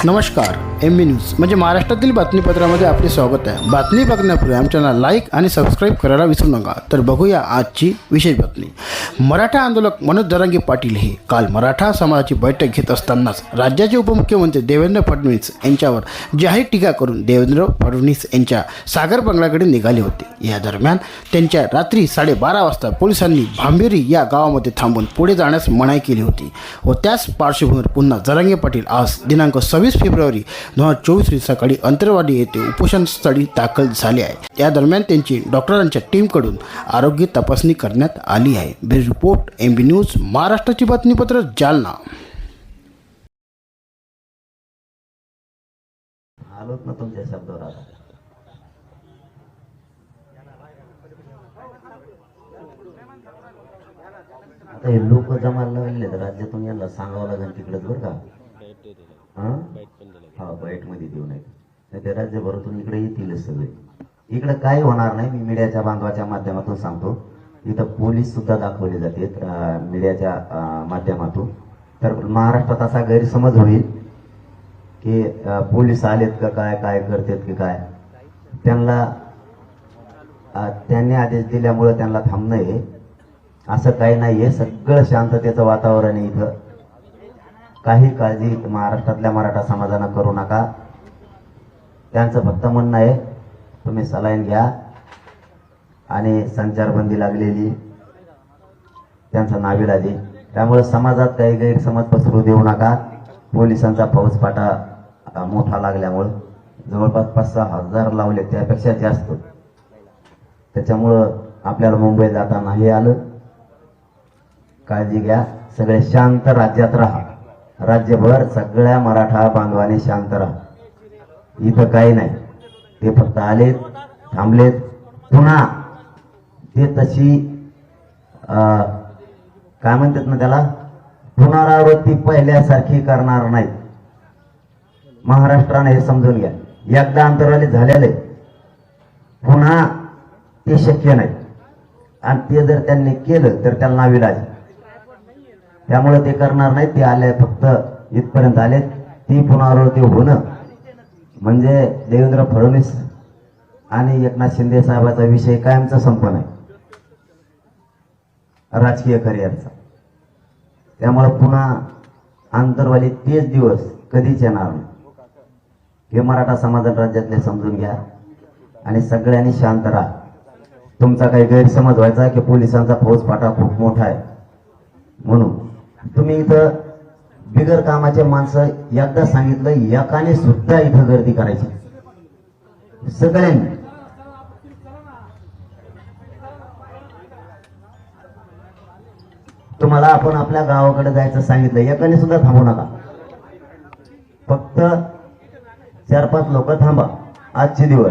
नमस्कार. MB news म्हणजे महाराष्ट्रातील बातमीपत्रामध्ये आपले स्वागत आहे. बातमी बघण्यापूर्वी आमच्याला लाईक आणि सबस्क्राईब करायला विसरू नका. तर बघूया आजची विशेष बातमी. मराठा आंदोलक मनोज जरांगे पाटील हे काल मराठा समाजाची बैठक घेत असतानाच राज्याचे उपमुख्यमंत्री देवेंद्र फडणवीस यांच्यावर जाहीर टीका करून देवेंद्र फडणवीस यांच्या सागर बंगल्याकडे निघाले होते. या दरम्यान त्यांच्या रात्री 12:30 वाजता पोलिसांनी भांबेरी या गावामध्ये थांबून पुढे जाण्यास मनाई केली होती व त्याच पार्श्वभूमीवर पुन्हा जरांगे पाटील आज दिनांक 26 फेब्रुवारी 2024 रोजी सकाळी अंतरवाडी येथे उपोषणस्थळी दाखल झाले आहे. या दरम्यान त्यांची डॉक्टरांच्या टीमकडून आरोग्य तपासणी करण्यात आली आहे. ब्युरो रिपोर्ट MB न्यूज महाराष्ट्राची बातमीपत्र जालना. आलोच ना तुमच्या शब्दावर. आता हे लोक जमायला लागले तर राज्यातून यांना सांगावं लागेल तिकडेच बरं का. हा बाईट मध्ये देऊ नये नाही ते राज्यभरातून इकडे येतीलच सगळे. इकडे काही होणार नाही. मी मीडियाच्या बांधवाच्या माध्यमातून सांगतो. इथं पोलीस सुद्धा दाखवले जाते मीडियाच्या माध्यमातून. तर महाराष्ट्रात असा गैरसमज होईल की पोलीस आलेत का काय काय करतात की काय. त्यांनी आदेश दिल्यामुळे त्यांना थांबणं आहे असं काही नाहीये. सगळं शांततेचं वातावरण आहे इथं. काही काळजी महाराष्ट्रातल्या मराठा समाजानं करू नका. त्यांचं फक्त म्हणणं आहे तुम्ही सलाईन घ्या आणि संचारबंदी लागलेली त्यांचा नाविलाजी. त्यामुळे समाजात काही गैरसमज पसरू देऊ नका. पोलिसांचा फौजफाटा मोठा लागल्यामुळं जवळपास 5-6 हजार लावले त्यापेक्षा जास्त. त्याच्यामुळं आपल्याला मुंबईत जाता नाही आलं. काळजी घ्या. सगळे शांत राज्यात राहा. राज्यभर सगळ्या मराठा बांधवांनी शांत राहा. इथं काही नाही. ते फक्त आलेत थांबलेत. पुन्हा ते तशी काय म्हणतात ना त्याला पुनरावृत्ती पहिल्यासारखी करणार नाहीत. महाराष्ट्राने हे समजून घ्या. एकदा अंतराळी झालेले पुन्हा ते शक्य नाही. आणि ते जर त्यांनी केलं तर त्याला नाविलाज. त्यामुळे ते करणार नाही. ते आले फक्त इथपर्यंत आले. ती पुनरावृत्ती होणं म्हणजे देवेंद्र फडणवीस आणि एकनाथ शिंदे साहेबाचा विषय कायमचा संपन आहे राजकीय करिअरचा. त्यामुळे पुन्हा आंतरवाली तेच दिवस कधीच येणार नाही. हे मराठा समाज राज्यातले समजून घ्या आणि सगळ्यांनी शांत राहा. तुमचा काही गैरसमज व्हायचा की पोलिसांचा फौजफाटा खूप मोठा आहे म्हणून. तुम्ही इथं बिगर कामाचे माणसं एकदा सांगितलं एकाने सुद्धा इथं गर्दी करायची सगळ्यांनी. तुम्हाला आपण आपल्या गावाकडे जायचं सांगितलं एकाने सुद्धा थांबू नका. फक्त 4-5 लोक थांबा आजचे दिवस.